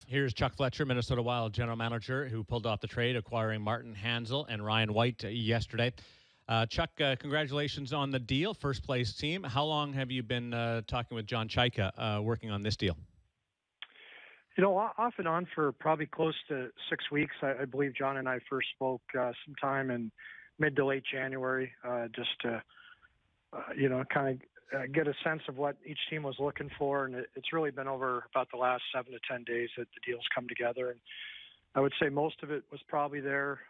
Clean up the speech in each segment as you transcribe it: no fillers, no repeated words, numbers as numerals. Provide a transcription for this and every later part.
Here's Chuck Fletcher, Minnesota Wild general manager, who pulled off the trade, acquiring Martin Hansel and Ryan White yesterday. Chuck, congratulations on the deal, first place team. How long have you been talking with John Chaika working on this deal? Off and on for probably close to 6 weeks. I believe John and I first spoke sometime in mid to late January, just to, kind of get a sense of what each team was looking for. And it's really been over about the last 7 to 10 days that the deals come together. And I would say most of it was probably there,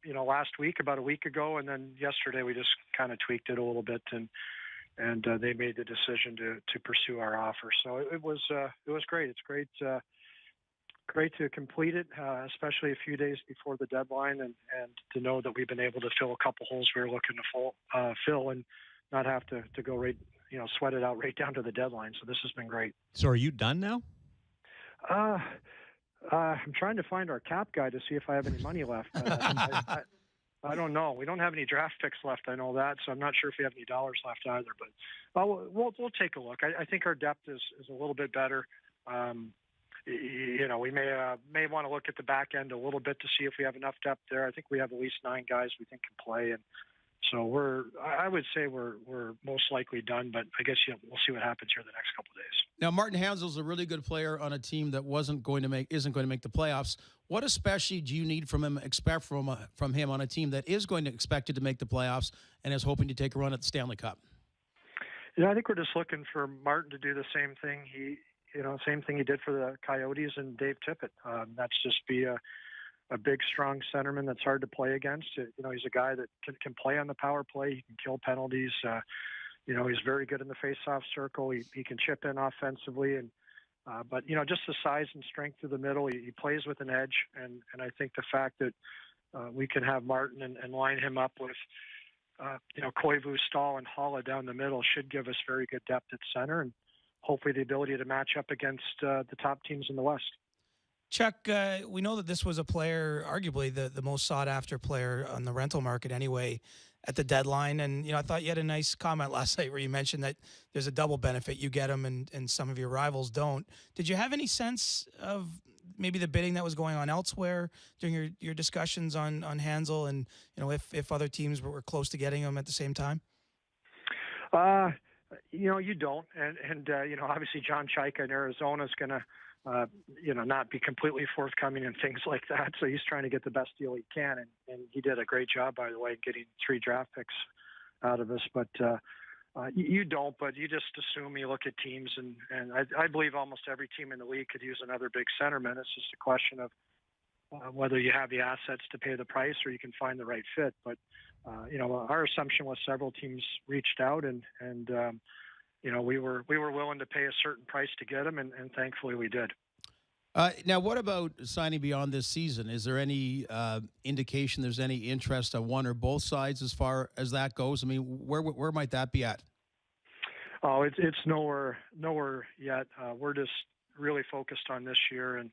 last week, about a week ago. And then yesterday we just kind of tweaked it a little bit and they made the decision to pursue our offer. So it was great. It's great to complete it, especially a few days before the deadline, and to know that we've been able to fill a couple holes we were looking to fill and not have to go right, sweat it out right down to the deadline. So this has been great. So are you done now? I'm trying to find our cap guy to see if I have any money left. I don't know. We don't have any draft picks left. I know that, so I'm not sure if we have any dollars left either. But we'll take a look. I think our depth is a little bit better. We may want to look at the back end a little bit to see if we have enough depth there. I think we have at least 9 guys we think can play, and so I would say we're most likely done. But I guess we'll see what happens here the next couple of days. Now, Martin Hansel's a really good player on a team that isn't going to make the playoffs. What especially do you need expect from him on a team that is going to expect it to make the playoffs and is hoping to take a run at the Stanley Cup? I think we're just looking for Martin to do the same thing same thing he did for the Coyotes and Dave Tippett. That's just be a big, strong centerman that's hard to play against. He's a guy that can play on the power play. He can kill penalties. He's very good in the face-off circle. He can chip in offensively, but just the size and strength through the middle. He plays with an edge, and I think the fact that we can have Martin and line him up with Koivu, Stahl, and Haula down the middle should give us very good depth at center, and hopefully the ability to match up against the top teams in the West. Chuck, we know that this was a player, arguably the most sought-after player on the rental market anyway, at the deadline. And, I thought you had a nice comment last night where you mentioned that there's a double benefit. You get him and some of your rivals don't. Did you have any sense of maybe the bidding that was going on elsewhere during your discussions on Hansel and, if other teams were close to getting him at the same time? You don't. And obviously John Chaika in Arizona is going to, not be completely forthcoming and things like that. So he's trying to get the best deal he can. And he did a great job, by the way, getting 3 draft picks out of us. But you don't, but you just assume. You look at teams, and I believe almost every team in the league could use another big centerman. It's just a question of whether you have the assets to pay the price or you can find the right fit. But, our assumption was several teams reached out and we were willing to pay a certain price to get him, and thankfully we did. Now, what about signing beyond this season? Is there any indication there's any interest on one or both sides as far as that goes? I mean, where might that be at? Oh, it's nowhere yet. We're just really focused on this year, and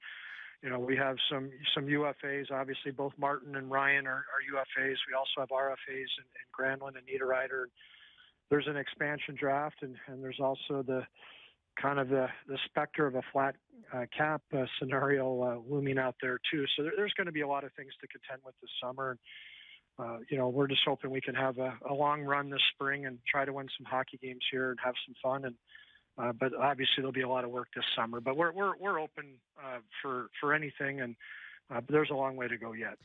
we have some UFAs. Obviously, both Martin and Ryan are UFAs. We also have RFAs in Granlund and Niederreiter. There's an expansion draft, and there's also the specter of a flat cap scenario looming out there too. So there's going to be a lot of things to contend with this summer. We're just hoping we can have a long run this spring and try to win some hockey games here and have some fun. And but obviously there'll be a lot of work this summer. But we're open for anything, and but there's a long way to go yet.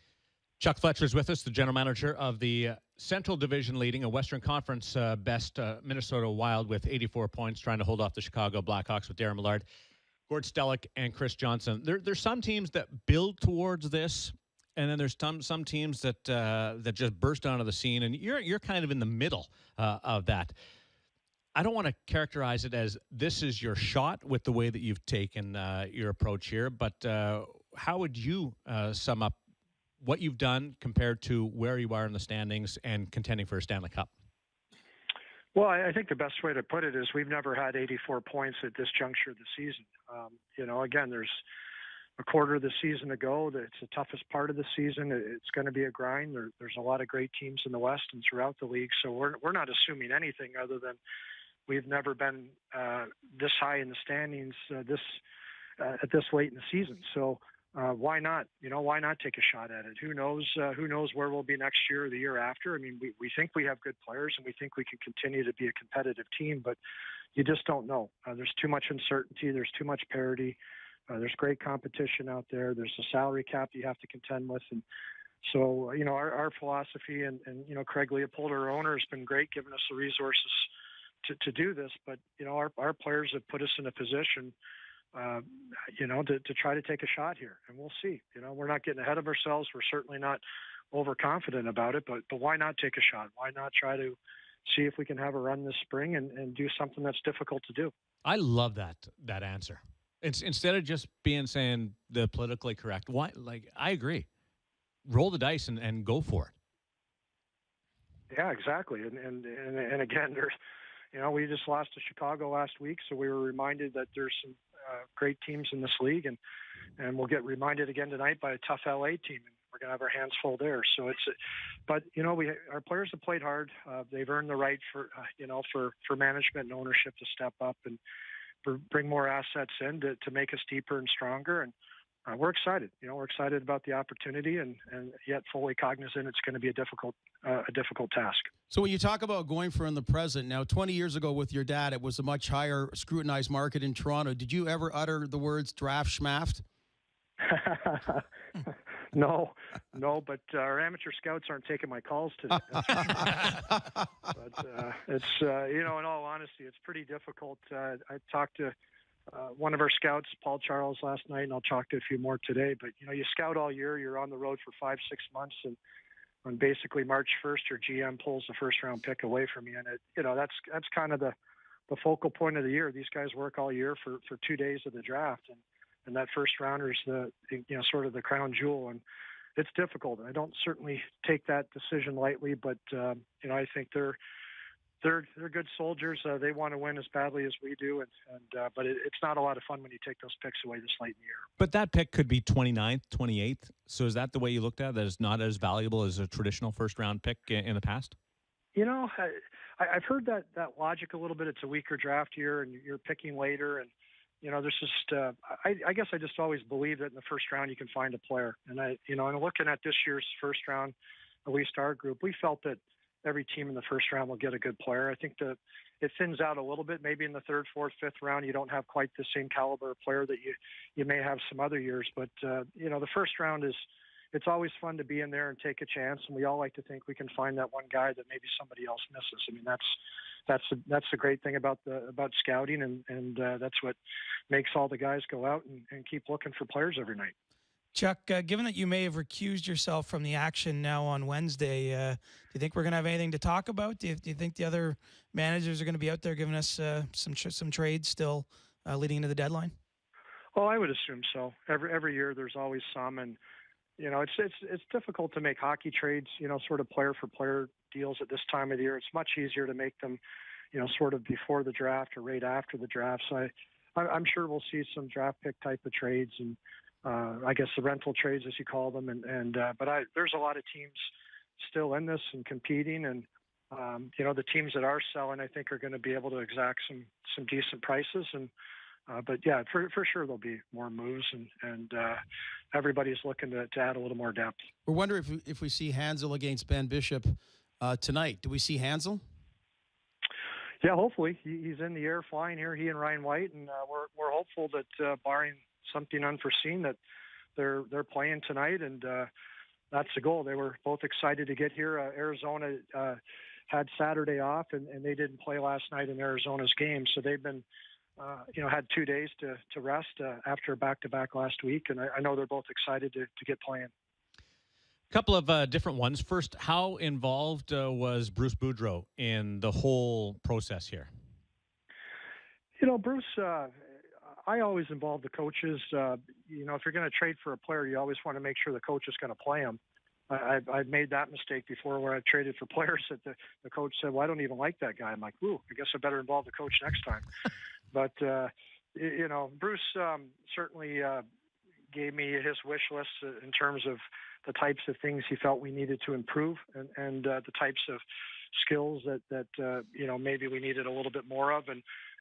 Chuck Fletcher is with us, the general manager of the Central Division leading a Western Conference best Minnesota Wild with 84 points, trying to hold off the Chicago Blackhawks with Darren Millard, Gord Stellick, and Chris Johnson. There's some teams that build towards this, and then there's some teams that just burst onto the scene, and you're kind of in the middle of that. I don't want to characterize it as this is your shot with the way that you've taken your approach here, but how would you sum up what you've done compared to where you are in the standings and contending for a Stanley Cup? Well, I think the best way to put it is we've never had 84 points at this juncture of the season. Again, there's a quarter of the season to go. It's the toughest part of the season. It's going to be a grind. There's a lot of great teams in the West and throughout the league. So we're not assuming anything other than we've never been this high in the standings at this late in the season. So why not? Why not take a shot at it? Who knows? Who knows where we'll be next year or the year after? I mean, we think we have good players and we think we can continue to be a competitive team, but you just don't know. There's too much uncertainty. There's too much parity. There's great competition out there. There's a salary cap you have to contend with, and so our philosophy and Craig Leopold, our owner, has been great, giving us the resources to do this. But our players have put us in a position. To try to take a shot here, and we'll see. We're not getting ahead of ourselves. We're certainly not overconfident about it, but why not take a shot? Why not try to see if we can have a run this spring and do something that's difficult to do? I love that answer. It's instead of just saying the politically correct. Why? Like, I agree. Roll the dice and go for it. Yeah, exactly. And again, there's, we just lost to Chicago last week, so we were reminded that there's some great teams in this league, and we'll get reminded again tonight by a tough LA team, and we're going to have our hands full there. So but our players have played hard. They've earned the right for management and ownership to step up and bring more assets in to make us deeper and stronger. And we're excited. We're excited about the opportunity, and yet fully cognizant it's going to be a difficult task. So when you talk about going for in the present, now 20 years ago with your dad, it was a much higher scrutinized market in Toronto. Did you ever utter the words draft schmaft? No, but our amateur scouts aren't taking my calls today. But it's in all honesty, it's pretty difficult. I talked to one of our scouts, Paul Charles, last night, and I'll talk to a few more today. But you scout all year. You're on the road for 5-6 months, and on basically March 1st, your GM pulls the first round pick away from you, and that's kind of the focal point of the year. These guys work all year for 2 days of the draft, and that first rounder is sort of the crown jewel, and it's difficult. I don't certainly take that decision lightly, but I think they're good soldiers. They want to win as badly as we do, but it's not a lot of fun when you take those picks away this late in the year. But that pick could be 29th, 28th. So is that the way you looked at it? That it's not as valuable as a traditional first-round pick in the past? I've heard that logic a little bit. It's a weaker draft year, and you're picking later, and there's just I guess I just always believe that in the first round you can find a player, and and looking at this year's first round, at least our group, we felt that every team in the first round will get a good player. I think it thins out a little bit. Maybe in the third, fourth, fifth round, you don't have quite the same caliber of player that you may have some other years. But the first round it's always fun to be in there and take a chance. And we all like to think we can find that one guy that maybe somebody else misses. I mean, that's the great thing about scouting, and that's what makes all the guys go out and keep looking for players every night. Chuck, given that you may have recused yourself from the action now on Wednesday, do you think we're going to have anything to talk about? Do you think the other managers are going to be out there giving us some trades still leading into the deadline? Well, I would assume so. Every year there's always some, and it's difficult to make hockey trades, sort of player for player deals at this time of the year. It's much easier to make them, sort of before the draft or right after the draft. So I'm sure we'll see some draft pick type of trades, and I guess the rental trades, as you call them, but there's a lot of teams still in this and competing, and the teams that are selling, I think, are going to be able to exact some decent prices, and but yeah, for sure there'll be more moves, and everybody's looking to add a little more depth. We're wondering if we see Hansel against Ben Bishop tonight. Do we see Hansel? Yeah, hopefully he's in the air flying here. He and Ryan White, and we're hopeful that barring something unforeseen that they're playing tonight, and that's the goal. They were both excited to get here. Arizona had Saturday off, and they didn't play last night in Arizona's game, so they've been had 2 days to rest after a back-to-back last week, and I know they're both excited to get playing. A couple of different ones. First, how involved was Bruce Boudreau in the whole process here? Bruce, I always involve the coaches. If you're going to trade for a player, you always want to make sure the coach is going to play him. I've made that mistake before where I traded for players that the coach said, well, I don't even like that guy. I'm like, ooh, I guess I better involve the coach next time. But, Bruce certainly gave me his wish list in terms of the types of things he felt we needed to improve, and the types of skills that maybe we needed a little bit more of.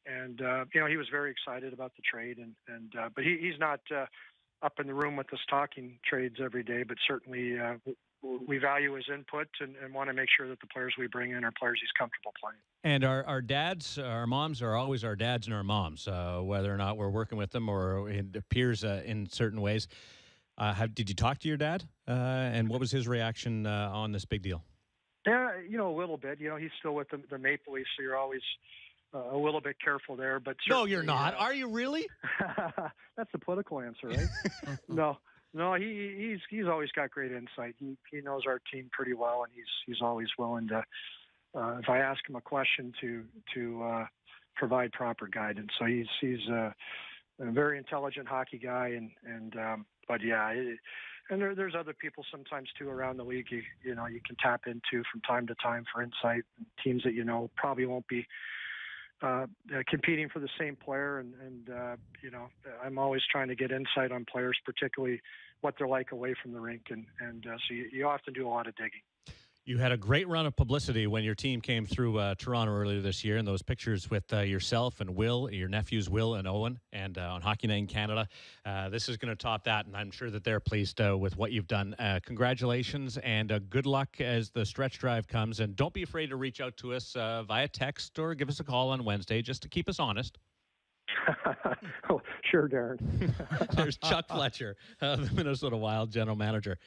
And he was very excited about the trade, but he's not up in the room with us talking trades every day. But certainly, we value his input and want to make sure that the players we bring in are players he's comfortable playing. And our dads, our moms are always our dads and our moms, whether or not we're working with them or it appears in certain ways. Did you talk to your dad? And what was his reaction on this big deal? Yeah, a little bit. He's still with the Maple Leafs, so you're always a little bit careful there. But no, you're not. Are you really? That's the political answer, right? No, he's always got great insight. He knows our team pretty well, and he's always willing to, if I ask him a question, to provide proper guidance. So he's a very intelligent hockey guy, but yeah. And there's other people sometimes too around the league you can tap into from time to time for insight. Teams that probably won't be competing for the same player, and I'm always trying to get insight on players, particularly what they're like away from the rink, and so you often do a lot of digging. You had a great run of publicity when your team came through Toronto earlier this year, and those pictures with yourself and Will, your nephews Will and Owen, and on Hockey Night in Canada. This is going to top that, and I'm sure that they're pleased with what you've done. Congratulations, and good luck as the stretch drive comes. And don't be afraid to reach out to us via text or give us a call on Wednesday just to keep us honest. Oh, sure, Darren. There's Chuck Fletcher, the Minnesota Wild general manager.